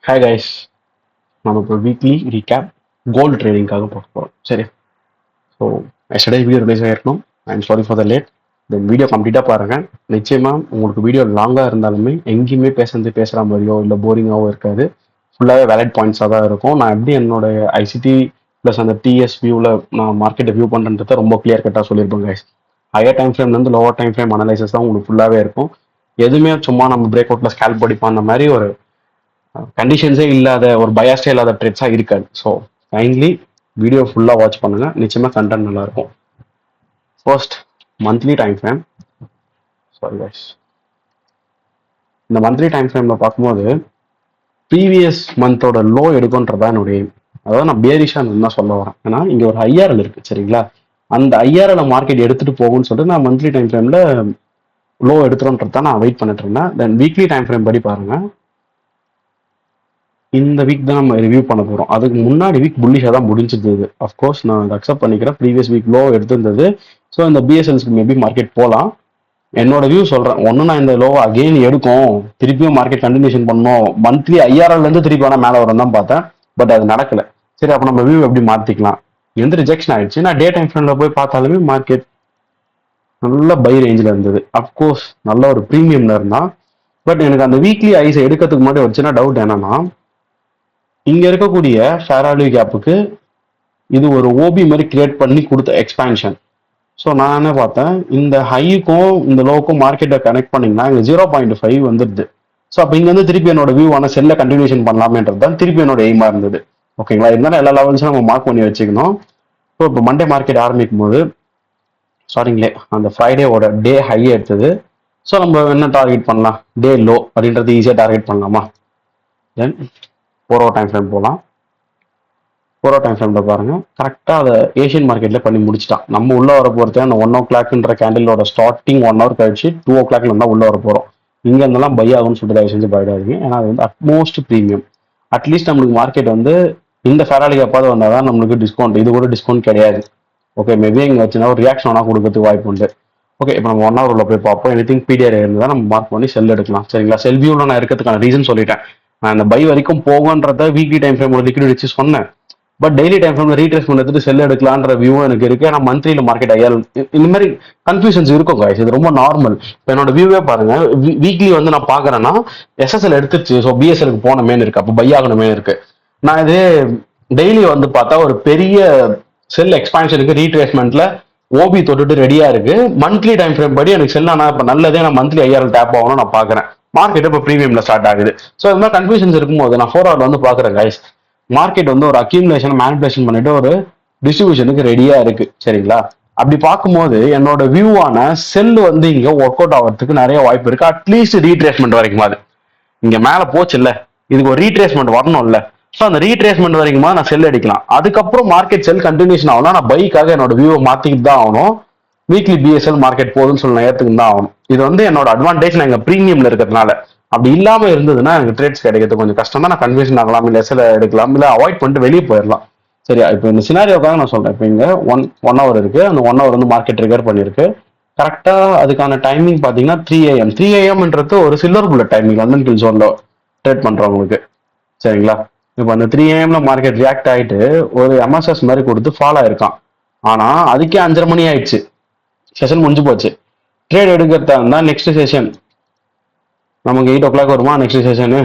Hi guys, நம்ம இப்போ weekly recap gold ட்ரேடிங்காக பார்க்க போகிறோம். சரி, ஸோ எஸ்டர்டே வீடியோ ரிலீஸ் ஆகிருக்கணும். I'm sorry for the late. Then video கம்ப்ளீட்டாக பாருங்கள். நிச்சயமாக உங்களுக்கு வீடியோ லாங்காக இருந்தாலுமே எங்கேயுமே பேசுகிற மாதிரியோ இல்லை போரிங்காகவோ இருக்காது. ஃபுல்லாகவே வேலிட் பாயிண்ட்ஸாக தான் இருக்கும். நான் எப்படி என்னோட ஐசிடி ப்ளஸ் அந்த டிஎஸ் வியூவில் நான் மார்க்கெட்டை வியூ பண்ணுறதை ரொம்ப கிளியர் கட்டாக சொல்லியிருப்பேன் கைஸ். ஹையர் டைம் ஃப்ரேம்லேருந்து லோவர் டைம் ஃப்ரேம் அனலைசஸ் தான் உங்களுக்கு ஃபுல்லாகவே இருக்கும். எதுவுமே சும்மா நம்ம பிரேக் அவுட்டில் ஸ்கேல்ப் படிப்போம் அந்த மாதிரி ஒரு கண்டிஷன்ஸே இல்லாத ஒரு பயாஸ்டே இல்லாத ட்ரெட்ஸாக இருக்காது. ஸோ கைண்ட்லி வீடியோ ஃபுல்லாக வாட்ச் பண்ணுங்க, நிச்சயமாக கண்டென்ட் நல்லா இருக்கும். First monthly time frame. Sorry guys, இந்த மந்த்லி டைம் ஃப்ரேமில் பார்க்கும்போது ப்ரீவியஸ் மந்தோட லோ எடுக்கும்ன்றதா என்னுடைய, அதாவது நான் பேரிஷா தான் சொல்ல வரேன். ஏன்னா இங்கே ஒரு ஐஆர்எல் இருக்கு சரிங்களா, அந்த ஐஆர்எல் மார்க்கெட் எடுத்துட்டு போகும்னு சொல்லிட்டு நான் மந்த்லி டைம் ஃப்ரேமில் லோ எடுத்துருன்றதான் நான் வெயிட் பண்ணிட்டு இருந்தேன். தென் வீக்லி டைம் ஃப்ரேம் படி பாருங்க, இந்த வீக் தான் நம்ம ரிவ்யூ பண்ண போகிறோம். அதுக்கு முன்னாடி வீக் புல்லிஷாக தான் முடிஞ்சிருந்தது. அஃப்கோர்ஸ் நான் அதை அக்செப்ட் பண்ணிக்கிறேன். ப்ரீவியஸ் வீக் லோ எடுத்திருந்தது. ஸோ இந்த பிஎஸ்எல்ஸ்க்கு மேபி மார்க்கெட் போகலாம். என்னோட வியூ சொல்கிறேன். ஒன்று நான் இந்த லோ அகெயின் எடுக்கும், திருப்பியும் மார்க்கெட் கண்டினியூஷன் பண்ணணும், மந்த்லி ஐஆர்எல்லேருந்து திருப்பி வேணால் மேலே வரும் தான் பார்த்தேன். பட் அது நடக்கலை. சரி, அப்போ நம்ம வியூ எப்படி மாற்றிக்கலாம்? எந்த ரிஜெக்ஷன் ஆயிடுச்சு. நான் டே டைம் ஃப்ரெண்டில் போய் பார்த்தாலுமே மார்க்கெட் நல்ல பை ரேஞ்சில் இருந்தது. அஃப்கோர்ஸ் நல்ல ஒரு ப்ரீமியம்ல இருந்தான். பட் எனக்கு அந்த வீக்லி ஐஸை எடுக்கிறதுக்கு முன்னாடி ஒரு சின்ன டவுட் என்னன்னா, இங்க இருக்கக்கூடிய ஷேராலி கேப்புக்கு இது ஒரு ஓபி மாதிரி கிரியேட் பண்ணி கொடுத்த எக்ஸ்பான்ஷன். ஸோ நான் என்ன பார்த்தேன், இந்த ஹைக்கும் இந்த லோவுக்கும் மார்க்கெட்டை கனெக்ட் பண்ணிங்கன்னா இங்கே 0.5 வந்துடுது. ஸோ அப்போ இங்கே வந்து திருப்பி என்னோட வியூவான செல்ல கண்டினியூஷன் பண்ணலாமேன்றது தான் திருப்பி என்னோட எய்மாக இருந்தது. ஓகேங்களா, இருந்தாலும் எல்லா லெவல்ஸும் நம்ம மார்க் பண்ணி வச்சுக்கணும். ஸோ இப்போ மண்டே மார்க்கெட் ஆரம்பிக்கும் போது ஸ்டார்டிங்லே அந்த ஃப்ரைடேவோட டே ஹையை எடுத்தது. ஸோ நம்ம என்ன டார்கெட் பண்ணலாம், டே லோ அப்படின்றது ஈஸியாக டார்கெட் பண்ணலாமா? தென் 4 hour டைம் ஃப்ரேம் போகலாம். 4 hour டைம் ஃப்ரேம்ல பாருங்க, கரெக்டாக அதை ஏஷியன் மார்க்கெட்ல பண்ணி முடிச்சிட்டான். நம்ம உள்ள வர போகிறது அந்த 1 o'clockன்ற கேண்டிலோட ஸ்டார்டிங் 1 hour கழிச்சு 2 o'clockல இருந்தால் உள்ள வர போகிறோம். இங்க இருந்தெல்லாம் பை ஆகும்னு சொல்லிட்டு தயவு செஞ்சு பயடாதீங்க. ஏன்னா அது வந்து அட்மோஸ்ட் ப்ரீமியம். அட்லீஸ்ட் நம்மளுக்கு மார்க்கெட் வந்து இந்த ஃபெராலிக்கு எப்பாவது வந்தால் தான் நம்மளுக்கு டிஸ்கவுண்ட். இது கூட டிஸ்கவுண்ட் கிடையாது. ஓகே, மேபி இங்கே வச்சுன்னா ஒரு ரியாக்ஷன் வேணா கொடுக்கறதுக்கு வாய்ப்பு உண்டு. ஓகே, இப்போ நம்ம 1 hour உள்ள போய் பார்ப்போம். எனிதிங் பிடிஆர் இருந்தால் நம்ம மார்க் பண்ணி செல் எடுக்கலாம். சரிங்களா, செல் வியூவில் நான் இருக்கிறதுக்கான ரீசன் சொல்லிட்டேன். நான் இந்த பை வரைக்கும் போகுன்றத வீக்லி டைம் ஃப்ரேம் லிக்விட் வச்சு சொன்னேன். பட் டெய்லி டைம் ஃப்ரேம்ல ரீட்ரேஸ்மெண்ட் எடுத்துட்டு செல் எடுக்கலான்ற வியூவும் எனக்கு இருக்கு. ஏன்னா மந்த்லியில் மார்க்கெட் ஐயால் இந்த மாதிரி கன்ஃபியூஷன்ஸ் இருக்கும் guys. இது ரொம்ப நார்மல். இப்போ என்னோட வியூவே பாருங்க, வீக்லி வந்து நான் பாக்குறேன்னா எஸ்எஸ்எல் எடுத்துருச்சு, ஸோ பிஎஸ்எலுக்கு போனமேனு இருக்கு, அப்போ பை ஆகணுமே இருக்கு. நான் இது டெய்லி வந்து பார்த்தா ஒரு பெரிய செல் எக்ஸ்பான்ஷனுக்கு ரீட்ரேஸ்மெண்ட்ல ஓபி தொட்டுட்டு ரெடியா இருக்கு. மந்த்லி டைம் ஃப்ரேம் படி எனக்கு செல் ஆனா இப்போ நல்லதே, நான் மந்த்லி ஐஆர்எல் டேப் ஆகணும் நான் பாக்குறேன். மார்க்கெட் இப்போ ப்ரீமியம்ல ஸ்டார்ட் ஆகுது. ஸோ இது மாதிரி கன்ஃபியூஷன்ஸ் இருக்கும்போது நான் 4 hour வந்து பாக்குறேன் கைஸ், மார்க்கெட் வந்து ஒரு அக்யூமுலேஷன் மேனிபுலேஷன் பண்ணிட்டு ஒரு டிஸ்ட்ரிபியூஷனுக்கு ரெடியா இருக்கு. சரிங்களா, அப்படி பார்க்கும்போது என்னோட வியூவான செல் வந்து இங்க ஒர்க் அவுட் ஆகிறதுக்கு நிறைய வாய்ப்பு இருக்கு. அட்லீஸ்ட் ரீட்ரேஸ்மெண்ட் வரைக்கும் அது இங்க மேல போச்சு இல்ல, இதுக்கு ஒரு ரீட்ரேஸ்மெண்ட் வரணும்ல. ஸோ அந்த ரீட்ரேஸ்மெண்ட் வரைக்கும் நான் செல் அடிக்கலாம். அதுக்கப்புறம் மார்க்கெட் செல் கண்டினியூஷன் ஆகணும், நான் பைக்காக என்னோட வியூவை மாத்திக்கிட்டு தான் ஆகணும். வீக்லி பிஎஸ்எல் மார்க்கெட் போகுதுன்னு சொல்லி நான் ஏற்றுக்கு தான் ஆகணும். இது வந்து என்னோட அட்வான்டேஜ், நான் எங்க ப்ரீமியம்ல இருக்கிறதுனால. அப்படி இல்லாம இருந்ததுன்னா எனக்கு ட்ரேட்ஸ் கிடைக்கிறது கொஞ்சம் கஷ்டம் தான். நான் கன்ஃபியூஷன் ஆகலாம், இல்லை எஸ்எல் எடுக்கலாம், இல்லை அவாய்ட் பண்ணிட்டு வெளியே போயிடலாம். சரியா, இப்போ இந்த சினாரியோக்காக நான் சொல்றேன். இப்போ இங்க ஒன் ஹவர் இருக்கு, அந்த 1 hour வந்து மார்க்கெட் ட்ரிகர் பண்ணிருக்கு. கரெக்டா அதுக்கான டைமிங் பாத்தீங்கன்னா 3 AM. 3 AM ஒரு silver bullet timing London kill ஜோன்ல ட்ரேட் பண்றவங்களுக்கு. சரிங்களா, இப்போ அந்த 3 AM மார்க்கெட் ரியாக்ட் ஆயிட்டு ஒரு எம்எஸ்எஸ் மாதிரி கொடுத்து ஃபாலோ ஆயிருக்கான். ஆனா அதுக்கே 5:30 மணி ஆயிடுச்சு, செஷன் முடிஞ்சு போச்சு. ட்ரேட் எடுக்கிறதா இருந்தா நெக்ஸ்ட் செஷன் நமக்கு 8 o'clock வருமா நெக்ஸ்ட் செஷனு,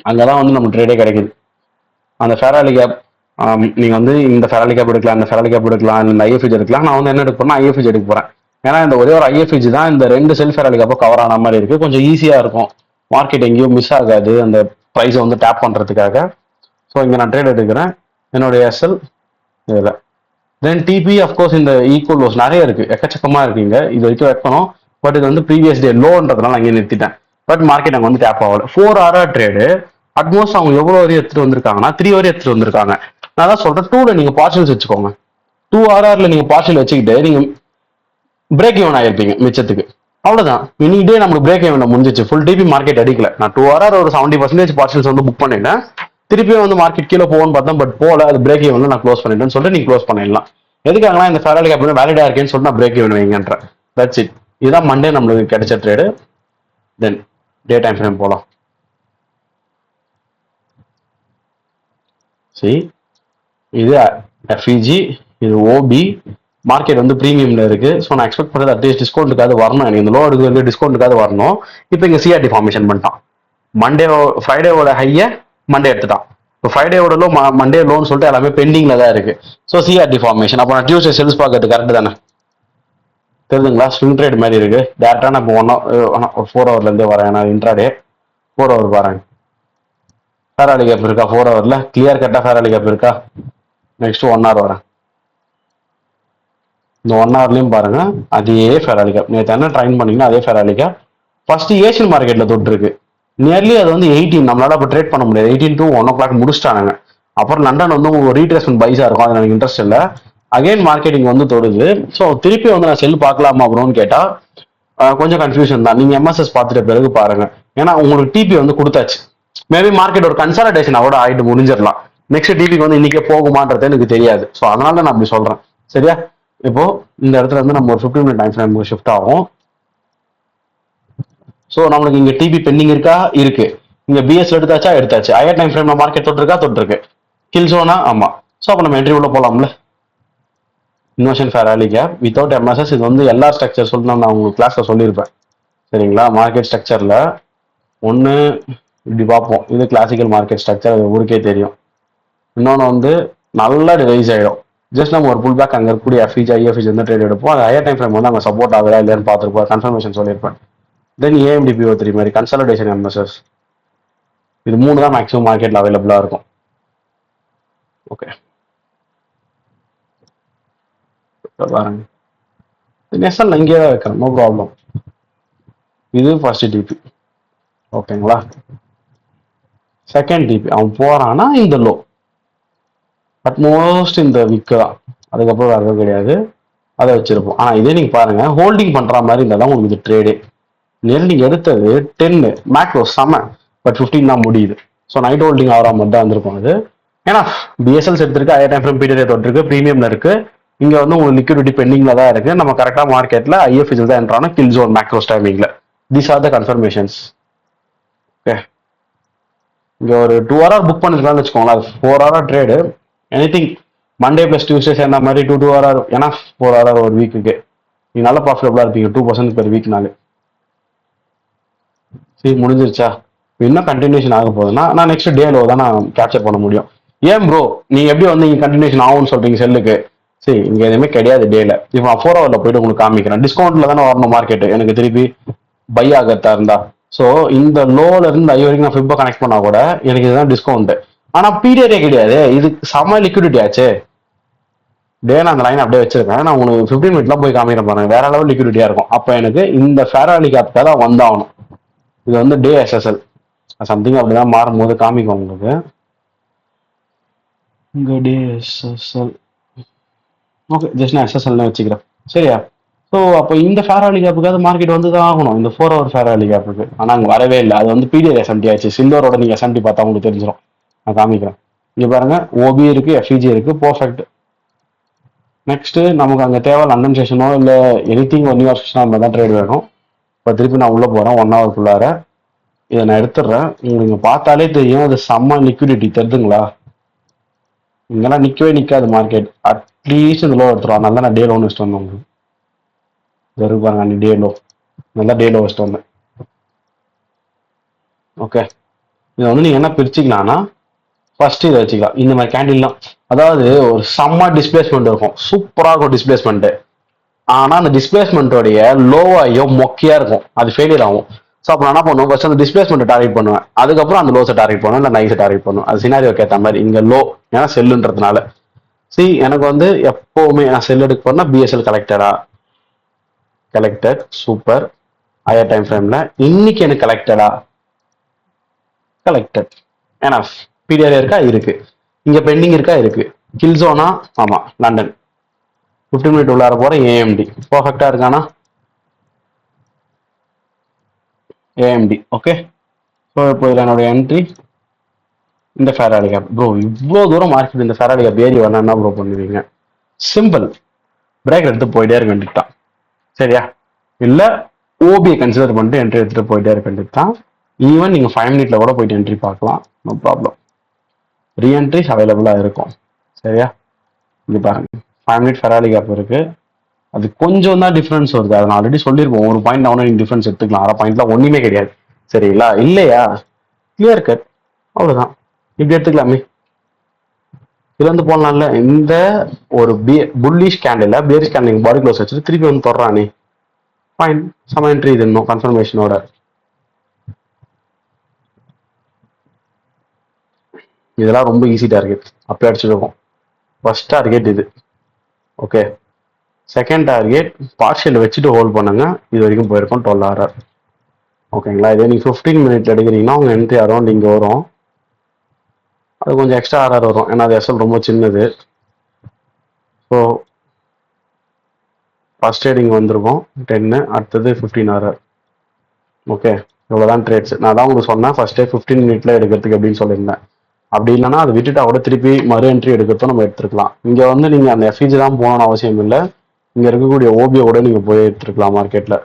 அங்கதான் வந்து நம்ம ட்ரேடே கிடைக்குது. அந்த ஃபெராலி கேப் நீங்க வந்து இந்த ஃபெராலி கேப் எடுக்கலாம், இந்த ஃபெராலி கேப் எடுக்கலாம், இந்த ஐஎஃப்ஜி எடுக்கலாம். நான் வந்து என்ன எடுக்க போறேன்னா ஐஎஃப்ஜி எடுக்க போறேன். ஏன்னா இந்த ஒரே ஒரு ஐஎஃப்ஜி தான் இந்த 2 செல்ஃப் ஃபெராலி கேப்போ கவர் ஆன மாதிரி இருக்கு. கொஞ்சம் ஈஸியா இருக்கும், மார்க்கெட் எங்கேயும் மிஸ் ஆகாது அந்த ப்ரைஸை வந்து டேப் பண்றதுக்காக. ஸோ இங்க நான் ட்ரேட் எடுக்கிறேன் என்னுடைய எஸ்எல் இதில். தென் டிபி அஃப்கோர்ஸ் இந்த ஈக்குவல் லோஸ் நிறைய இருக்கு, எக்கச்சக்கமா இருக்குங்க. இது வரைக்கும் வைக்கணும், பட் இது வந்து ப்ரீவியஸ் டே லோன்றதுனால அங்கே நிறுத்திட்டேன். பட் மார்க்கெட் அங்கே வந்து டேப் ஆகல. 4 hour ட்ரேடு அட்மோஸ்ட் அவங்க எவ்வளோ வரையும் எடுத்துட்டு வந்திருக்காங்கன்னா 3 வரையும் எடுத்துட்டு வந்திருக்காங்க. நான் தான் சொல்றேன், 2ல நீங்க பார்சல்ஸ் வச்சுக்கோங்க. 2 hourல நீங்க பார்சல் வச்சுக்கிட்டு நீங்க பிரேக் ஈவன் ஆயிருப்பீங்க மிச்சத்துக்கு. அவ்வளவுதான், இன்னைக்கு டே நமக்கு பிரேக் ஈவன் முடிஞ்சிச்சு. ஃபுல் டிபி மார்க்கெட் அடிக்கல. நான் 2 hour ஒரு 70% பார்சல்ஸ் வந்து புக் பண்ணிட்டேன். திருப்பியும் வந்து மார்க்கெட் கீழே போகும்னு பார்த்தேன், பட் போல. அது பிரேக் ஈவன் நான் க்ளோஸ் பண்ணிட்டேன்னு சொல்லிட்டு நீங்க க்ளோஸ் பண்ணிடலாம். எதுக்காகலாம் இந்த ஃபெராலி கேப் வேலிடா இருக்கேன்னு சொல்லிட்டு நான் பிரேக் ஈவன் வைங்கன்றேன். That's it. இதுதான் மண்டே நம்மளுக்கு கிடைச்ச trade. Then day time frame போலாம். சரி, இது எஃப்இஜி, இது ஓபி. மார்க்கெட் வந்து ப்ரீமியம்ல இருக்கு. ஸோ நான் எக்ஸ்பெக்ட் பண்ணுறது அட்லீஸ்ட் டிஸ்கவுண்ட்டுக்காவது வரணும். எனக்கு இந்த லோ எடுக்கிறது டிஸ்கவுண்ட்டுக்காவது வரணும். இப்போ இங்கே சிஆர்டி ஃபார்மேஷன் பண்ணிட்டான். மண்டே ஃப்ரைடேவோட ஹையை மண்டே எடுத்துட்டான். இப்போ ஃப்ரைடேவோட லோ மண்டே லோன்னு சொல்லிட்டு எல்லாமே பெண்டிங்ல தான் இருக்கு. So CRT formation. அப்போ நான் டியூஸ்டே செல்ஸ் பார்க்கறது கரெக்ட் தானே? தெரியுதுங்களா? ஸ்விங் ட்ரேட் மாதிரி இருக்கு. டேரக்டா நான் இப்போ 4 ஹவர்லேருந்தே வரேன். ஏன்னா இன்ட்ராடே 4 ஹவர் பாருங்க. ஃபேராலி கேப் இருக்கா 4 ஹவர்ல? கிளியர் கட்டா ஃபேராலி கேப் இருக்கா? நெக்ஸ்ட் 1 ஹவர் வரேன். இந்த 1 ஹவர்லயும் பாருங்க அதே ஃபெராலி கேப். நேற்று என்ன ட்ரைன் பண்ணீங்கன்னா அதே ஃபெராலி கேப். ஃபர்ஸ்ட் ஏஷியன் மார்க்கெட்ல தொட்டு இருக்கு. நியர்லி அது வந்து 18. நம்மளால இப்போ ட்ரேட் பண்ண முடியாது. 18 to 1 o'clock முடிச்சிட்டாங்க. அப்புறம் லண்டன் வந்து உங்களுக்கு ரீட்ரேஸ்மெண்ட் பைஸா இருக்கும். அது எனக்கு இன்ட்ரெஸ்ட் இல்லை. அகைன் மார்க்கெட்டிங் வந்து தொடுது. ஸோ திருப்பி வந்து நான் செல் பார்க்கலாமா அப்படின்னு கேட்டா கொஞ்சம் கன்ஃபியூஷன் தான். நீங்க எம்எஸ்எஸ் பார்த்துட்ட பிறகு பாருங்க. ஏன்னா உங்களுக்கு டிபி வந்து கொடுத்தாச்சு. மேபி மார்க்கெட் ஒரு கன்சாலிடேஷன் கூட ஆயிட்டு முடிஞ்சிடலாம். நெக்ஸ்ட் டிபிக்கு வந்து இன்னைக்கே போகுமான்றது எனக்கு தெரியாது. ஸோ அதனால நான் அப்படி சொல்றேன். சரியா? இப்போ இந்த இடத்துல இருந்து நம்ம ஒரு 15 மினிட் டைம் ஃப்ரேம் ஷிஃப்ட் ஆகும். ஸோ நம்மளுக்கு இங்க டிபி பெண்டிங் இருக்கா? இருக்கு. இங்க பிஎஸ் எடுத்தாச்சு. ஹையர் டைம் ஃப்ரேம்ல மார்க்கெட் தொட்டிருக்கு. கில் ஜோனா? ஆமா. ஸோ அப்போ நம்ம என்ட்ரி உள்ள போலாம்ல. Inversion fair value gap without MSS. இது வந்து எல்லா ஸ்ட்ரக்சர் சொல்லணும். நான் உங்களுக்கு கிளாஸ்ல சொல்லியிருப்பேன். சரிங்களா? மார்க்கெட் ஸ்ட்ரக்சர்ல ஒன்று இப்படி பார்ப்போம். இது கிளாசிக்கல் மார்க்கெட் ஸ்ட்ரக்சர். அது ஊருக்கே தெரியும். இன்னொன்று வந்து நல்லா ரைஸ் ஆயிடும். ஜஸ்ட் நம்ம ஒரு புல் பேக் அங்கே இருக்கக்கூடிய எஃப்இஜி ஐஎஃப்இஜி வந்து ட்ரேட் எடுப்போம். அது ஹையர் டைம் ஃப்ரேம் வந்து அங்கே சப்போர்ட் ஆகுதா இல்லையான்னு பார்த்துருப்போம். கன்ஃபர்மேஷன் சொல்லியிருப்பேன். தென் ஏஎம்டி PO3 மாதிரி கன்சல்டேஷன் எம்எஸ்எஸ். இது 3 தான் மேக்ஸிமம் மார்க்கெட்ல அவைலபிளா இருக்கும். ஓகே பாருங்க. நெசல் இங்கே தான் இருக்கிறேன். No problem. இது ஃபர்ஸ்ட் டிபி. ஓகேங்களா? செகண்ட் டிபி அவன் போறான்னா இந்த லோ அட்மோஸ்ட் இந்த விக்கு தான். அதுக்கப்புறம் வேற எதுவும் கிடையாது. அதை வச்சிருப்போம். ஆனா இதே நீங்க பாருங்க ஹோல்டிங் பண்ற மாதிரி இருந்தால் தான் உங்களுக்கு இது ட்ரேடு. நெல் நீங்க எடுத்தது 10 மேக்ரோ செம. பட் 15 தான் முடியுது. ஸோ நைட் ஹோல்டிங் ஆகிற மாதிரி தான் வந்திருக்கும் அது. ஏன்னா பிஎஸ்எல்ஸ் எடுத்திருக்கு. ஹையர் டைம் ஃப்ரேம் பீரியட் தொட்டிருக்கு. ப்ரீமியம்ல இருக்கு. இங்க வந்து உங்களுக்கு லிக்விடிட்டி பெண்டிங்ல தான் இருக்கு. நம்ம கரெக்டா மார்க்கெட்ல ஐஎஃப்இஜி தான் என்ட்ரான கில் ஜோன் மேக்ரோஸ் டைமிங்ல. These are the confirmations. Okay இங்க ஒரு 2 ஹவர் புக் பண்ணிருக்கலாம்னு வச்சுக்கோங்களேன். அது 4 hour trade. Anything Monday plus Tuesday சேர்ந்த மாதிரி 2 ஹவர். ஏன்னா 4 ஹவர் ஒரு வீக்குக்கு நீங்க நல்லா ப்ராஃபிட்டபிளா இருப்பீங்க. 2% பெர் வீக்னாலே. சரி முடிஞ்சிருச்சா? இன்னும் கண்டினியூஷன் ஆக போகுதுன்னா நான் நெக்ஸ்ட் டேல தான் நான் கேப்சர் பண்ண முடியும். ஏன் ப்ரோ நீங்க எப்படி வந்து இங்க கண்டினியூஷன் ஆகும்னு சொல்றீங்க செல்லுக்கு? சரி இங்க எதுவுமே கிடையாது டேல. இப்போ நான் 4 ஹவர்ல போயிட்டு உங்களுக்கு காமிக்கிறேன். டிஸ்கவுண்ட்ல தானே வரணும் மார்க்கெட் எனக்கு திருப்பி பை ஆகத்தா இருந்தா. ஸோ இந்த லோல இருந்து ஐ வரைக்கும் நான் ஃபிப்பை கனெக்ட் பண்ணா கூட எனக்கு இதுதான் டிஸ்கவுண்ட். ஆனா பீரியடே கிடையாது. இது செம லிக்விடிட்டி ஆச்சு. டே நான் அந்த லைன் அப்படியே வச்சிருக்கேன். நான் உங்களுக்கு 15 மினிட்லாம் போய் காமிக்கிறேன் பாருங்க. வேற லெவல் லிக்விடிட்டியா இருக்கும். அப்ப எனக்கு இந்த ஃபேராலி கேப்காக தான் வந்தாகணும். இது வந்து டே எஸ்எஸ்எல் சம்திங் அப்படிதான் மாறும்போது காமிக்கும் உங்களுக்கு. இங்க டே எஸ்எஸ்எல். ஓகே ஜஸ்ட் நான் எஸ்எஸ்எல்னு வச்சுக்கிறேன். சரியா? ஸோ அப்போ இந்த ஃபேராலி கேப்புக்காவது மார்க்கெட் வந்து தான் ஆகணும். இந்த 4 ஹவர் ஃபேராலி கேப்புக்கு. ஆனால் அங்கே வரவே இல்லை. அது வந்து பிடிஆர் எஸ்எம்டி ஆச்சு. சில்வரோட நீங்க எஸ்எம்டி பார்த்தா உங்களுக்கு தெரிஞ்சிடும். நான் காமிக்கிறேன். இங்க பாருங்க ஓபி இருக்கு, எஃப்இஜி இருக்கு. பர்ஃபெக்ட். நெக்ஸ்ட் நமக்கு அங்கே தேவை லண்டன் செஷனோ இல்லை எனிதிங் ஒரு நியூயார்க் செஷனோ அந்த தான் ட்ரேட் வேணும். இப்போ திருப்பி நான் உள்ள போறேன் 1 ஹவருக்குள்ளார. இதை நான் எடுத்துடுறேன். உங்களுக்கு பார்த்தாலே தெரியும் அது செம்ம லிக்விடிட்டி தெரியுதுங்களா? இங்கெல்லாம் நிக்கவே நிக்காது மார்க்கெட். அட்லீஸ்ட் இந்த லோ எடுத்துருவோம். நல்லா நான் டே லோன் வச்சுட்டு வந்தேன் உங்களுக்கு. வெறும் பாருங்க அன்னைக்கு டே லோ. நல்லா டே லோ வச்சுட்டு வந்தேன். ஓகே இதை வந்து நீங்க என்ன பிரிச்சுக்கலாம்னா ஃபர்ஸ்ட் இதை வச்சுக்கலாம். இந்த மாதிரி கேண்டில்லாம் அதாவது ஒரு செம்ம டிஸ்பிளேஸ்மெண்ட் இருக்கும். சூப்பராக இருக்கும் டிஸ்பிளேஸ்மெண்ட். ஆனா அந்த டிஸ்பிளேஸ்மெண்ட்டோடைய லோவாயோ மொக்கையா இருக்கும். அது ஃபெயிலியர் ஆகும். ஸோ அப்போ நான் என்ன பண்ணுவோம்? ஃபர்ஸ்ட் அந்த டிஸ்பிளேஸ்மெண்ட் டார்கெட் பண்ணுவேன். அதுக்கப்புறம் அந்த லோஸை டார்கெட் பண்ணுவேன். இல்லை நைஸை டார்கெட் பண்ணுவேன். அது சினாரியோக்கு ஏற்ற மாதிரி. இங்க லோ ஏன்னா செல்லுன்றதுனால. எனக்கு வந்து எப்பவுமே நான் செல் எடுக்க போனா BSL collected super. Higher time ஃப்ரேம்ல இன்னைக்கு எனக்கு கலெக்டட் ஏன்னா பீடிஆர் இருக்கா? இருக்கு. இங்க பெண்டிங் இருக்கா? இருக்கு. கில் ஜோனா? ஆமா லண்டன். 15 மினிட் உள்ளார போறேன். ஏஎம்டி பர்ஃபெக்டா இருக்கானா? AMD okay. ஸோ இப்போ இதில் என்னுடைய என்ட்ரி இந்த ஃபேராலி கேப். ப்ரோ இவ்வளோ தூரம் மார்க்கெட் இந்த ஃபேராலி கேப் ஏறி வரணும் என்ன ப்ரோ பண்ணுவீங்க? சிம்பிள். பிரேக் எடுத்து போயிட்டே இருக்க வேண்டியதுதான். சரியா? இல்லை ஓபியை கன்சிடர் பண்ணிட்டு என்ட்ரி எடுத்துட்டு போயிட்டே இருக்க வேண்டியது தான். ஈவன் நீங்க 5 மினிட்ல கூட போயிட்டு என்ட்ரி பார்க்கலாம். No problem. ரீஎன்ட்ரிஸ் அவைலபிளாக இருக்கும். சரியா? இது பாருங்க 5 மினிட் ஃபெராலி கேப் இருக்கு. அது கொஞ்சம் தான் டிஃபரன்ஸ் வருது. அதை நான் ஆல்ரெடி சொல்லியிருப்போம். ஒரு பாயிண்ட் ஆகணும் நீங்கள் டிஃபரன்ஸ் எடுத்துக்கலாம். அரை பாயிண்ட்ல ஒன்றுமே கிடையாது. சரிங்களா? இல்லையா? Clear cut. அவ்வளோதான். இப்படி எடுத்துக்கலாமே. இதுல இருந்து போடலாம்ல. இந்த ஒரு புல்லிஷ் கேண்டில் பேரிஷ் கேண்டில் பாடி க்ளோஸ் வச்சுட்டு திருப்பி வந்து தொடரானே. ஃபைன். சம என்ட்ரி இது இன்னும் கன்ஃபர்மேஷனோட. இதெல்லாம் ரொம்ப ஈஸி டார்கெட். அப்படியே அடிச்சிருக்கோம். ஃபர்ஸ்ட் டார்கெட் இது. ஓகே. செகண்ட் டார்கெட் பார்ஷியல் வச்சுட்டு ஹோல்ட் பண்ணுங்க. இது வரைக்கும் போயிருக்கோம் 12 RR. ஓகேங்களா? இதே நீங்கள் 15 மினிட் எடுக்கிறீங்கன்னா உங்கள் என்ட்ரி அரௌண்ட் இங்கே வரும். அது கொஞ்சம் எக்ஸ்ட்ரா RR வரும். ஏன்னா அது எஸ்எல் ரொம்ப சின்னது. ஸோ ஃபர்ஸ்ட் ட்ரேடிங் வந்திருக்கும் 10, அடுத்தது 15 RR. ஓகே, இவ்வளோதான் ட்ரேட்ஸ். நான் தான் உங்களுக்கு சொன்னேன் ஃபர்ஸ்டே 15 மினிட்ல எடுக்கிறதுக்கு அப்படின்னு சொல்லியிருந்தேன். அப்படி இல்லைன்னா அதை விட்டுட்டா கூட திருப்பி மறு என்ட்ரி எடுக்கிறதும் நம்ம எடுத்துருக்கலாம். இங்கே வந்து நீங்கள் அந்த எஃப்இஜி தான் போகணும்னு அவசியம் இல்லை. இங்கே இருக்கக்கூடிய ஓபியை கூட நீங்கள் போய் எடுத்துருக்கலாம் மார்க்கெட்டில்.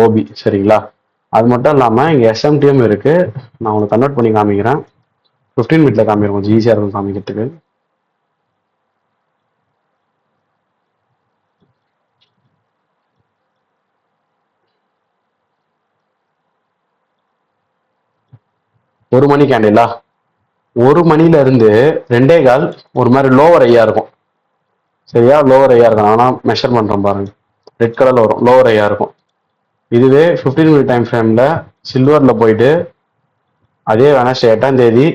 ஓபி சரிங்களா? அது மட்டும் இல்லாமல் இங்கே எஸ்எம்டிஎம் இருக்கு. நான் உங்களுக்கு கன்வெர்ட் பண்ணி காமிக்கிறேன். 15 மினிட்ல காமிக்கிறேன். கொஞ்சம் ஈஸியாக இருக்கும் காமிக்கிறதுக்கு. ஒரு மணி கேண்டிலா? ஒரு மணில இருந்து 2.25 ஒரு மாதிரி லோவர் ஐயா இருக்கும். சரியா? லோவர் ஐயா இருக்கும். ஆனால் மெஷர் பண்றேன் பாருங்க. ரெட் கலர்ல வரும். லோவர் ஐயா இருக்கும். இதுவே 15 மினிட் டைம் ஃப்ரேம்ல சில்வர்ல போயிட்டு அதே வெனஸ்டே 8ஆம் தேதி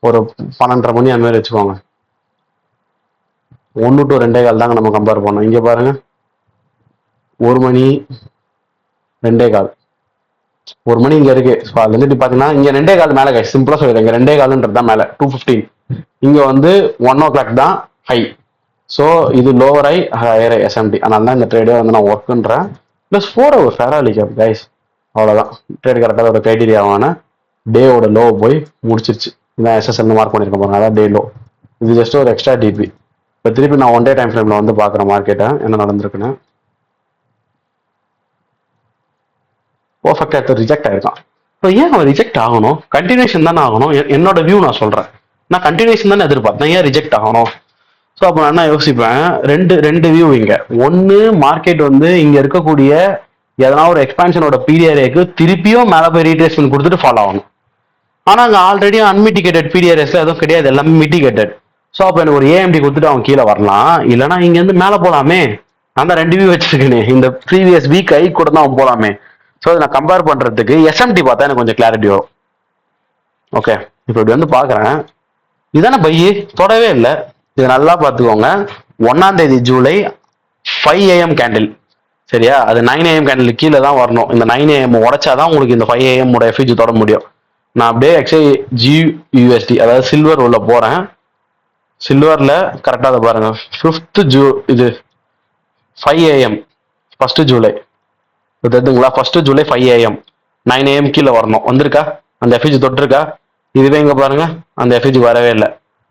ஒரு 12:30 மணி அந்த மாதிரி வச்சுக்கோங்க. 1 to 2.25 தாங்க நம்ம கம்பேர் பண்ணோம். இங்க பாருங்க 1 மணி 2.25. 1 மணி இங்க இருக்கு. ஸோ அதுல இருந்து பாத்தீங்கன்னா இங்க 2.25 மேல கை சிம்பிளா சொல்லிடுறேன். இங்க 2.25 தான் மேல 215. இங்க வந்து 1 o'clock தான் ஹை. ஸோ இது lower I higher I SMT. அதனால தான் இந்த ட்ரேடே வந்து நான் ஒர்க் பண்றேன். Plus 4 hour fair value gap guys. அவ்வளோதான். ட்ரேட் கரெக்டாக ஒரு கிரைட்டீரியாவான டேவோட லோ போய் முடிச்சிருச்சு. இதான் எஸ்எஸ்எல் மார்க் பண்ணியிருக்க போறாங்க. அதான் டே லோ. இது ஜஸ்ட் ஒரு எக்ஸ்ட்ரா டிபி. இப்போ திருப்பி நான் 1 day டைம் ஃப்ரேம்ல வந்து பார்க்குறேன் மார்க்கெட்டை என்ன நடந்திருக்குன்னு. பர்ஃபெக்டாக எடுத்து ரிஜெக்ட் ஆயிருக்கான். ஸோ ஏன் அவன் ரிஜெக்ட் ஆகணும்? கண்டினியூஷன் தானே ஆகணும். என்னோட வியூ நான் சொல்றேன். நான் கண்டினியூஷன் தானே எதிர்பார்த்தேன். ஏன் ரிஜெக்ட் ஆகணும்? ஸோ அப்போ நான் என்ன யோசிப்பேன், ரெண்டு வியூ இங்க. ஒன்று, மார்க்கெட் வந்து இங்க இருக்கக்கூடிய எதனா ஒரு எக்ஸ்பான்ஷனோட பீரியருக்கு திருப்பியும் மேலே போய் ரீட்ரேஸ்மெண்ட் கொடுத்துட்டு ஃபாலோ ஆகணும். ஆனால் அங்கே ஆல்ரெடி அன்மிட்டிகேட்டட் பீரியர்ஸ்ல எதுவும் கிடையாது, எல்லாமே மிட்டிகேட்டட். ஸோ அப்போ எனக்கு ஒரு ஏஎம்டி கொடுத்துட்டு அவன் கீழே வரலாம், இல்லைனா இங்கேருந்து மேலே போகலாமே. நான் தான் 2 வியூ வச்சிருக்கேனே. இந்த ப்ரீவியஸ் வீக் ஐ கூட தான் அவன் போகலாமே. ஸோ அதை நான் கம்பேர் பண்றதுக்கு எஸ்எம்டி பார்த்தா எனக்கு கொஞ்சம் கிளாரிட்டி வரும். ஓகே, இப்போ இப்படி வந்து பார்க்குறேன். இதானே பையி தொடவே இல்லை. இதை நல்லா பார்த்துக்கோங்க. 1ஆம் தேதி ஜூலை 5 AM கேண்டில். சரியா? அது 9 AM கேண்டில் கீழே தான் வரணும். இந்த 9 AM உடைச்சாதான் உங்களுக்கு இந்த 5 AM உடைய எஃபிஜி தொட முடியும். நான் அப்படியே XAGUSD அதாவது சில்வர் உள்ள போறேன். சில்வர்ல கரெக்டாக அதை பாருங்க. 5th இது 5 AM 1 ஜூலை தெரியுதுங்களா? 1 ஜூலை 5 AM 9 AM கீழே வரணும். வந்திருக்கா? அந்த எஃபிஜி தொட்டிருக்கா? இதுவே இங்க பாருங்க, அந்த எஃபிஜி வரவே இல்லை.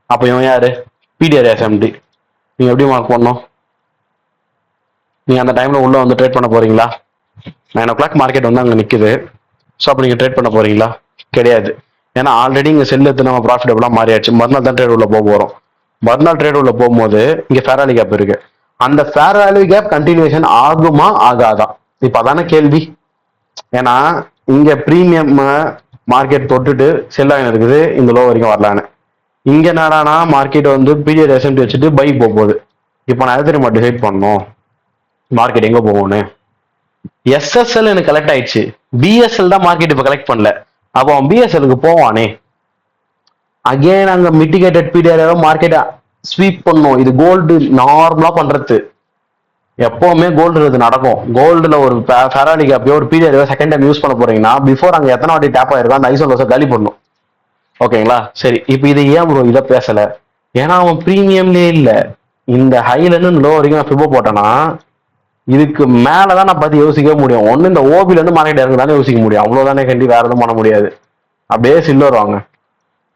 அப்போ இவன் யாரு? PDR SMT. நீங்க எப்படி மார்க் பண்ணணும்? நீங்க அந்த டைம்ல உள்ள வந்து ட்ரேட் பண்ண போறீங்களா? 9 o'clock மார்க்கெட் வந்து அங்க நிக்குது. ஸோ அப்போ நீங்க ட்ரேட் பண்ண போறீங்களா? கிடையாது. ஏன்னா ஆல்ரெடி இங்க செல் எடுத்து நம்ம ப்ராஃபிட்டபிளா மாறியாச்சு. மறுநாள் தான் ட்ரேட் உள்ள போக போறோம். மறுநாள் ட்ரேட் உள்ள போகும்போது இங்க ஃபேராலி கேப் இருக்கு. அந்த ஃபேராலி கேப் கண்டினியூஷன் ஆகுமா ஆகாதா? இப்ப அதான கேள்வி. ஏன்னா இங்க பிரீமியம் மார்க்கெட் தொட்டுட்டு செல் ஆகி இருக்குது, இந்த லோ வரைக்கும் வரலான்னு. இங்க என்னடானா மார்க்கெட் வந்து பீரியட் எஸ்எம்டி வச்சுட்டு பை போகுது. இப்போ நான் எது தெரியுமா டிசைட் பண்ணணும் மார்க்கெட் எங்க போகும்னு? எஸ்எஸ்எல் எனக்கு கலெக்ட் ஆயிடுச்சு, பிஎஸ்எல் தான் மார்க்கெட் இப்ப கலெக்ட் பண்ணல. அப்போ அவன் பிஎஸ்எலுக்கு போவானே. அகைன் அங்க மிட்டிகேட்டட் பீரியட் மார்க்கெட் ஸ்வீப் பண்ணும். இது கோல்டு நார்மலா பண்றது. எப்பவுமே கோல்டு இது நடக்கும். கோல்டுல ஒரு ஃபெராலி கேப்பையோ ஒரு பீரியட் செகண்ட் டைம் யூஸ் பண்ண போறீங்கன்னா பிஃபோர் அங்க எத்தனை வாட்டி டேப் ஆயிருக்கும் அந்த ஐசோலோஸை காலி பண்ணும். ஓகேங்களா? சரி, இப்போ இதை ஏன் ப்ரோ இதை பேசல? ஏன்னா அவன் பிரீமியம்லேயே இல்லை. இந்த ஹைல இருந்து லோ வரைக்கும் நான் ஃபிபோ போட்டேன்னா இதுக்கு மேலதான் நான் பார்த்து யோசிக்கவே முடியும். ஒன்னு இந்த ஓபில இருந்து மார்க்கெட் இறங்குதானே யோசிக்க முடியும். அவ்வளவுதானே கண்டி, வேற எதுவும் பண்ண முடியாது. அப்படியே சில்வர் வாங்க.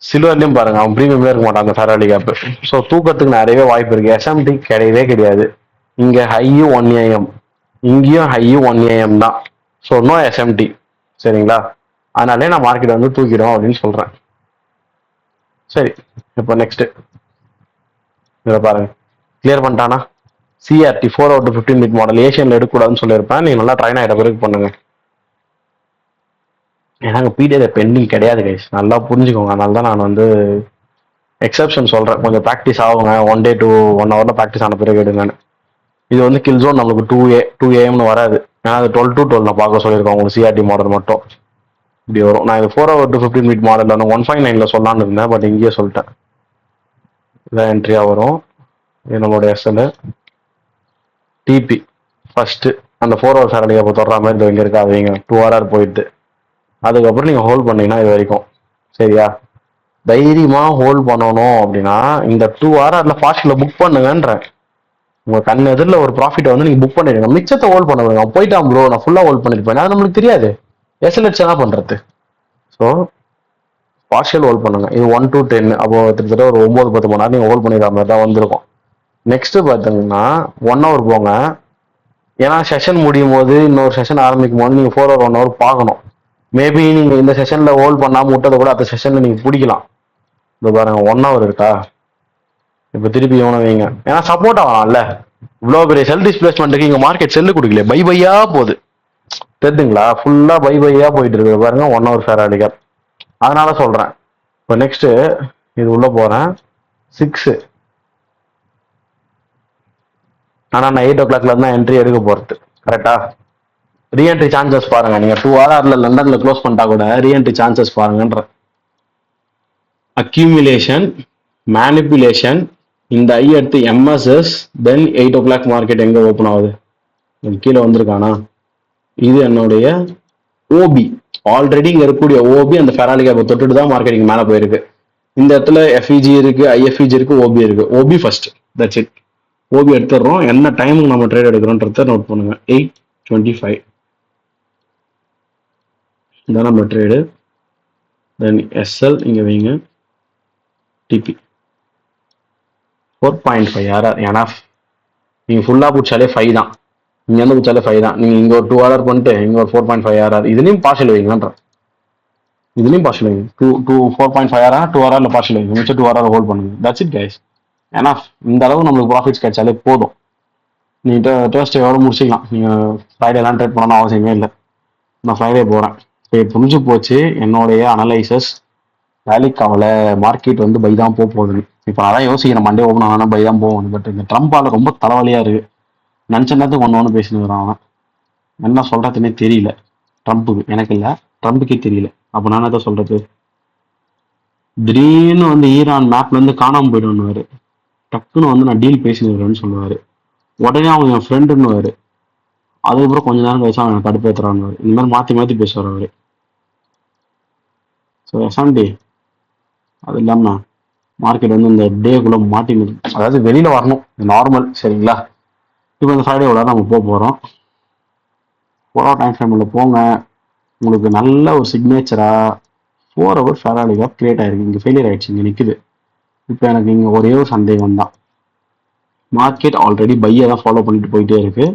சில்வர்லயும் பாருங்க அவன் பிரீமியம்ல இருக்க மாட்டாங்க ஃபெராலி கேப். ஸோ தூக்கத்துக்கு நிறையவே வாய்ப்பு இருக்கு. எஸ்எம்டி கிடையவே கிடையாது. இங்க ஹையும் 1 AM, இங்கேயும் ஹையும் 1 AM தான். So no SMT. சரிங்களா? அதனாலே நான் மார்க்கெட் வந்து தூக்கிடும் அப்படின்னு சொல்றேன். சரி, இப்போ நெக்ஸ்ட் இதை பாருங்க, கிளியர் பண்ணிட்டானா? சிஆர்டி 4/15 மாடல் ஏஷியன்ல எடுக்கக்கூடாதுன்னு சொல்லியிருப்பேன். நீங்க நல்லா ட்ரைன் ஆகிட்ட பிறகு பண்ணுங்க. எனக்கு பிடிஎஃப் பெண்டிங் கிடையாது கைஸ், நல்லா புரிஞ்சுக்கோங்க. அதனால தான் நான் வந்து எக்ஸப்ஷன் சொல்றேன். கொஞ்சம் ப்ராக்டிஸ் ஆகுங்க, 1 day to 1 hour ப்ராக்டிஸ் ஆன பிறகு எடுங்கன்னு. இது வந்து கில் ஜோன் நம்மளுக்கு 2 AM வராது. ஏன்னா அது 12 to 12 நான் பார்க்க சொல்லியிருக்கேன் உங்களுக்கு. சிஆர்டி மாடல் மட்டும் இப்படி வரும். நான் இது 4/15 மாடல் வந்து 159ல சொல்லலான்னு இருந்தேன், பட் இங்கேயே சொல்லிட்டேன். இதான் என்ட்ரியா வரும். இது நம்மளோட எஸ்எல் டிபி ஃபர்ஸ்ட் அந்த 4 hours அரடி அப்போ தொடர மாதிரி இங்க இருக்கா வைங்க. 2 hour போயிட்டு அதுக்கப்புறம் நீங்க ஹோல்ட் பண்ணீங்கன்னா இது வரைக்கும். சரியா? தைரியமா ஹோல்ட் பண்ணணும் அப்படின்னா இந்த 2 hourல ஃபாஸ்ட்ல புக் பண்ணுங்கன்ற. உங்க கண் எதிரில் ஒரு ப்ராஃபிட் வந்து நீங்க புக் பண்ணிடுங்க, மிச்சத்தை ஹோல்ட் பண்ண விடுங்க. போயிட்டான் ப்ரோ, நான் ஃபுல்லா ஹோல்ட் பண்ணிருப்பேன், அது நம்மளுக்கு தெரியாது. எஸ்எல்ஹெச் என்ன பண்றது? ஸோ பார்ஷியல் ஹோல்ட் பண்ணுங்க. இது 1 to 10, அப்போ கிட்டத்தட்ட ஒரு 9-10 மணி நேரம் நீங்க ஹோல்ட் பண்ணிடுற மாதிரி தான் வந்திருக்கும். நெக்ஸ்ட் பார்த்தீங்கன்னா 1 hour போங்க. ஏன்னா செஷன் முடியும் போது இன்னொரு செஷன் ஆரம்பிக்கும் போது நீங்க 4 hour 1 hour பார்க்கணும். மேபி நீங்க இந்த செஷன்ல ஹோல்ட் பண்ணாம விட்டதை கூட அந்த செஷன்ல நீங்க பிடிக்கலாம். இந்த பாருங்க 1 hour இருக்கா, இப்ப திருப்பி எவனை வைங்க. ஏன்னா சப்போர்ட் ஆகலாம்ல, இவ்வளவு பெரிய செல் டிஸ்பிளேஸ்மெண்ட்டுக்கு இங்க மார்க்கெட் செல்லு கொடுக்கல, பை பையா போகுது. தெரியுதுங்களா? ஃபுல்லா பை பையா போயிட்டு இருக்கு பாருங்க 1 hour ஃபேர் அடிக்க. அதனால சொல்றேன். இப்போ நெக்ஸ்ட் இது உள்ள போறேன் 6. ஆனா நான் 8 o'clockல இருந்தா என்ட்ரி எடுக்க போறது. கரெக்டா? ரீஎன்ட்ரி சான்சஸ் பாருங்க. நீங்க 2 hourல லண்டன்ல க்ளோஸ் பண்ணிட்டா கூட ரீஎன்ட்ரி சான்சஸ் பாருங்கன்ற. அக்யூமுலேஷன், மேனிப்புலேஷன், இந்த ஐ எடுத்து எம்எஸ்எஸ், தென் 8 o'clock மார்க்கெட் எங்க ஓப்பன் ஆகுது? கீழே வந்திருக்கானா? இது என்னுடைய ஓபி. ஆல்ரெடி இங்க இருக்கக்கூடிய ஓபி அந்த ஃபெராலிகா தொட்டுட்டு தான் மார்க்கெட்டிங் மேல போயிருக்கு. இந்த இடத்துல எஃப்இஜி இருக்கு, ஐஎஃப்இஜி இருக்கு, ஓபி இருக்கு. OB first, that's it. OB எடுத்துடுறோம். என்ன டைமுக்கு நம்ம ட்ரேட் எடுக்கிறோன்றத நோட் பண்ணுங்க. 8:25 இதான் நம்ம ட்ரேடு. தென் எஸ்எல் இங்க வைங்க. TP 4.5 RR enough. நீங்க ஃபுல்லா பிடிச்சாலே 5 தான். இங்க வந்து பிடிச்சாலே 5 தான். நீங்க இங்க ஒரு 2 ஆர்ஆர் பண்ணிட்டு இங்க ஒரு 4.5 ஆர்ஆர், இதுலயும் பார்ஷல் வைங்கன்ற. இதுலயும் பார்ஷல் வைங்க. 4.5 ஆர்ஆர் 2 ஆர்ஆர்ல பார்ஷல் வைங்க. மிச்சம் 2 ஆர்ஆர் ஹோல்ட் பண்ணுங்க. That's it guys. எனஃப். இந்த அளவு நம்மளுக்கு ப்ராஃபிட்ஸ் கிடைச்சாலே போதும். நீங்க தேர்ஸ்டேயோட முடிச்சிக்கலாம். நீங்க ஃப்ரைடேலாம் ட்ரேட் பண்ணணும் அவசியமே இல்லை. நான் ஃப்ரைடே போறேன். புரிஞ்சு போச்சு என்னுடைய அனலைசஸ். வேலைக்கு அவளை மார்க்கெட் வந்து பை தான் போகுது. இப்போ நான் தான் யோசிக்கிறேன், மண்டே ஓப்பன் ஆனால் பை தான் போகும். பட் இந்த ட்ரம்பால ரொம்ப தலைவலியா இருக்கு. நினச்ச நேரத்துக்கு ஒன்று பேசினுக்கிறான் அவன். என்ன சொல்றதுன்னே தெரியல ட்ரம்ப்புக்கு. எனக்கு இல்லை, ட்ரம்ப்புக்கே தெரியல. அப்போ நான் என்ன சொல்றது? திடீர்னு வந்து ஈரான் மேப்ல இருந்து காணாம போயிடுவாரு. டக்குன்னு வந்து நான் டீல் பேசினுக்கிறேன்னு சொல்லுவாரு. உடனே அவங்க என் ஃப்ரெண்டுன்னுவாரு. அதுக்கப்புறம் கொஞ்ச நேரம் கழிச்சு அவன் கடுப்பேற்றுறான்னு. இந்த மாதிரி மாற்றி மாற்றி பேசுவார் அவரு. ஸோ எஸ்ஆன்டி அது இல்லாம மார்க்கெட் வந்து இந்த டேக்குள்ள மாட்டினது, அதாவது வெளியில வரணும் நார்மல். சரிங்களா? இப்போ இந்த ஃப்ரைடே விட நம்ம போகிறோம். 4 hour டைம் ஃப்ரேமில் போங்க. உங்களுக்கு நல்ல ஒரு சிக்னேச்சரா 4 hour ஃபெராலிகா கிரியேட் ஆயிருக்கு. இங்கே ஃபெயிலியர் ஆயிடுச்சு, இங்கே நிற்குது. இப்போ எனக்கு இங்கே ஒரே ஒரு சந்தேகம் தான். மார்க்கெட் ஆல்ரெடி பையை தான் ஃபாலோ பண்ணிட்டு போயிட்டே இருக்கு.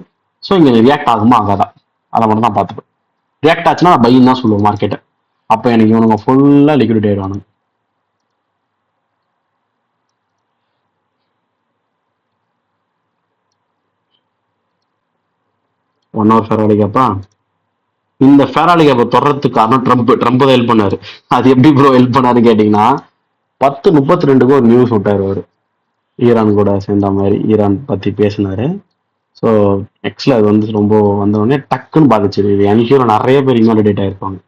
ஸோ இங்கே ரியாக்ட் ஆகுமா ஆகாதா, அதை மட்டும் தான் பார்த்துப்பேன். ரியாக்ட் ஆச்சுன்னா நான் பையன் தான் சொல்லுவேன் மார்க்கெட்டை. அப்போ எனக்கு இவனுங்க ஃபுல்லாக லிக்விடிட்டி ஆயிடுவானுங்க. ஒன் ஹவர் ஃபெராலி கேப்பா. இந்த ஃபெராலி கேப்பை தொடர்றதுக்கு காரணம் ட்ரம்ப் தான் ஹெல்ப் பண்ணாரு. அது எப்படி ப்ரோ ஹெல்ப் பண்ணாருன்னு கேட்டீங்கன்னா 10:32 ஒரு நியூஸ் விட்டாரு அவரு. ஈரான் கூட சேர்ந்த மாதிரி ஈரான் பத்தி பேசினாரு. ஸோ எக்ஸ்ல அது வந்து ரொம்ப வந்தோடனே டக்குன்னு பாதிச்சிரு. இது எனக்கு நிறைய பேர் இன்வாலிடேட் ஆயிருப்பாங்க.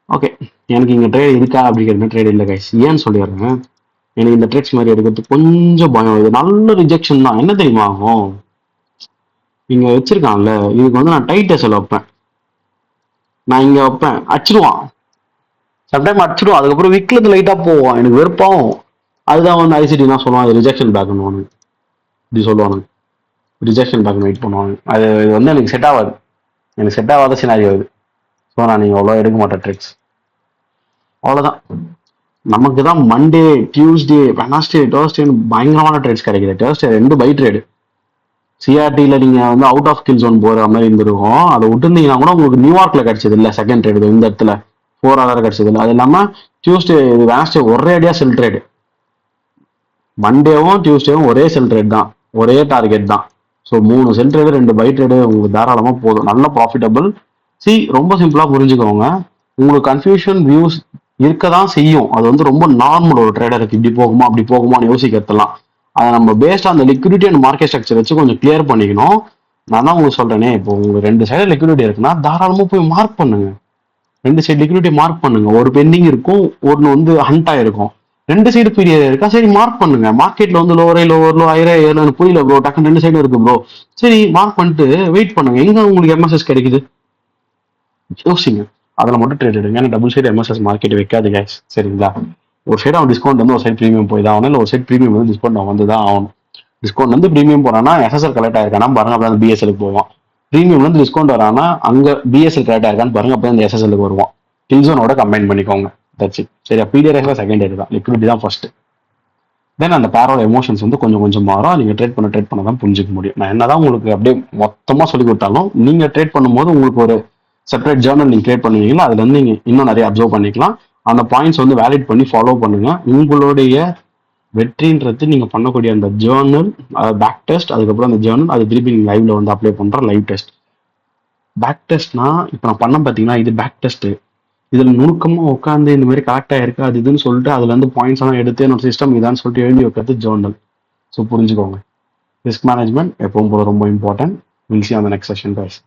ஓகே, எனக்கு இங்க ட்ரேட் இருக்கா அப்படிங்கிற ட்ரேட் இல்லை கைஸ். ஏன்னு சொல்லிடுறேன். எனக்கு இந்த ட்ரேட்ஸ் மாதிரி எடுக்கிறது கொஞ்சம் பயம். இது நல்ல ரிஜெக்ஷன் தான். என்ன தெரியுமா ஆகும்? இங்க வச்சிருக்கான்ல, இதுக்கு வந்து நான் டைட் எஸ்எல் வைப்பேன். நான் இங்க வைப்பேன், அடிச்சிடுவான். சம்டைம் அடிச்சிடுவான். அதுக்கப்புறம் விக்லது லைட்டா போவான். எனக்கு வெறுப்பாகும். அதுதான் வந்து ஐசிடி தான் சொல்லுவான், அது ரிஜெக்ஷன் பேக்னு இப்படி சொல்லுவானுங்க. ரிஜெக்ஷன் பேக் வெயிட் பண்ணுவாங்க. அது வந்து எனக்கு செட் ஆகாது. எனக்கு செட் ஆகாத சினாரியோ அது. ஸோ நான் நீங்கள் அவ்வளோ எடுக்க மாட்டேன் ட்ரிக்ஸ். அவ்வளோதான். நமக்கு தான் மண்டே, டியூஸ்டே, வெனஸ்டே, தேர்ஸ்டேன்னு பயங்கரமான ட்ரேட்ஸ் கிடைக்குது. Thursday 2 buy trade. சிஆர்டியில் நீங்கள் வந்து அவுட் ஆஃப் கில் ஜோன் போகிற மாதிரி இருந்திருக்கும். அதை விட்டுருந்தீங்கன்னா கூட உங்களுக்கு நியூயார்க்கில் கிடச்சது இல்லை செகண்ட் ட்ரேடு இந்த இடத்துல 4 கிடச்சது இல்லை. அது இல்லாமல் டியூஸ்டே வெனஸ்டே ஒரே அடியாக செல் ட்ரேடு. மண்டேவும் டியூஸ்டேவும் ஒரே செல் ட்ரேட் தான், ஒரே டார்கெட் தான். So 3 sell trade 2 buy trade உங்களுக்கு தாராளமாக போதும். நல்ல ப்ராஃபிட்டபிள். ரொம்ப சிம்பிளாக புரிஞ்சுக்கோங்க. உங்களுக்கு கன்ஃபியூஷன் வியூஸ் இருக்க தான் செய்யும். அது வந்து ரொம்ப நார்மல் ஒரு ட்ரேடருக்கு. இப்படி போகுமா அப்படி போகுமான்னு யோசிக்கிறதுலாம். அதை நம்ம பேஸ்ட் அந்த லிக்விடிட்டி அண்ட் மார்க்கெட் ஸ்ட்ரக்சர் வச்சு கொஞ்சம் கிளியர் பண்ணிக்கணும். நான் தான் உங்களுக்கு சொல்றேனே, இப்போ உங்களுக்கு 2 சைடு லிக்விடிட்டி இருக்குன்னா தாராளமாக போய் மார்க் பண்ணுங்க. 2 சைடு லிக்விடிட்டி மார்க் பண்ணுங்க. ஒரு பெண்டிங் இருக்கும், ஒன்று வந்து ஹண்ட் ஆயிருக்கும். 2 சைடு பீரியட் இருக்கா, சரி மார்க் பண்ணுங்க. மார்க்கெட்ல வந்து லோவரே லோவர் லோ ஹையரே ஏறன்னு புரியல ப்ரோ, டக்குன்னு 2 சைடு இருக்கு ப்ரோ, சரி மார்க் பண்ணிட்டு வெயிட் பண்ணுங்க. எங்க உங்களுக்கு எம்எஸ்எஸ் கிடைக்குது யோசிங்க. அதில் மட்டும் ட்ரேட் எடுங்க. ஏன்னா டபுள் சைடு எம்எஸ்எஸ் மார்க்கெட் வைக்காது கைஸ், சரிங்களா? ஒரு சைடு அவன் டிஸ்கவுண்ட் வந்து ஒரு சைடு ப்ரீமியம் போய் தான் ஆகணும், இல்லை ஒரு சைடு ப்ரீமியம் வந்து டிஸ்கவுண்ட் அவன் வந்து தான் ஆகணும். டிஸ்கவுண்ட் வந்து ப்ரீமியம் போறானா எஸ்எஸ்எல் கலெக்ட் ஆயிருக்கானா பாருங்க, அப்போ அந்த பிஎஸ்எலுக்கு போவான். ப்ரீமியம் வந்து டிஸ்கவுண்ட் வரானா அங்க பிஎஸ்எல் கலெக்ட் ஆயிருக்கான்னு பாருங்க, அப்போ அந்த எஸ்எஸ்எலுக்கு வருவான். கில்ஸோனோட கம்பைன் பண்ணிக்கோங்க. That's it. சரியா? பீடியர் செகண்ட் இயர் தான், லிக்விடிட்டி தான் ஃபர்ஸ்ட். தென் அந்த பேரோட எமோஷன்ஸ் வந்து கொஞ்சம் கொஞ்சம் மாறும். நீங்க ட்ரேட் பண்ண தான் புரிஞ்சுக்க முடியும். நான் என்னதான் உங்களுக்கு அப்படியே மொத்தமா சொல்லி கொடுத்தாலும் நீங்க ட்ரேட் பண்ணும்போது உங்களுக்கு ஒரு செப்பரேட் ஜேர்னல் நீங்க கிரியேட் பண்ணுவீங்களா, அதுல இருந்து நீங்க இன்னும் நிறைய அப்சர்வ் பண்ணிக்கலாம். அந்த பாயிண்ட்ஸ் வந்து வேலிட் பண்ணி ஃபாலோ பண்ணுங்க. உங்களுடைய வெற்றின்றது நீங்க பண்ணக்கூடிய அந்த ஜேர்னல், பேக் டெஸ்ட், அதுக்கப்புறம் அந்த ஜேர்னல் அது திருப்பி நீங்க லைவ்ல வந்து அப்ளை பண்ற லைவ் டெஸ்ட். பேக் டெஸ்ட்னா இப்போ நான் பண்ண பார்த்தீங்கன்னா இது பேக் டெஸ்ட். இதுல நுணுக்கமா உட்காந்து இந்த மாதிரி கரெக்டா இருக்கு அது இதுன்னு சொல்லிட்டு அதுல இருந்து பாயிண்ட்ஸ் எல்லாம் எடுத்து என்னோட சிஸ்டம் இதான்னு சொல்லிட்டு எழுதி வைக்கிறது ஜேர்னல். ஸோ புரிஞ்சுக்கோங்க, ரிஸ்க் மேனேஜ்மெண்ட் எப்பவும் போல ரொம்ப important. Will see on the next session guys.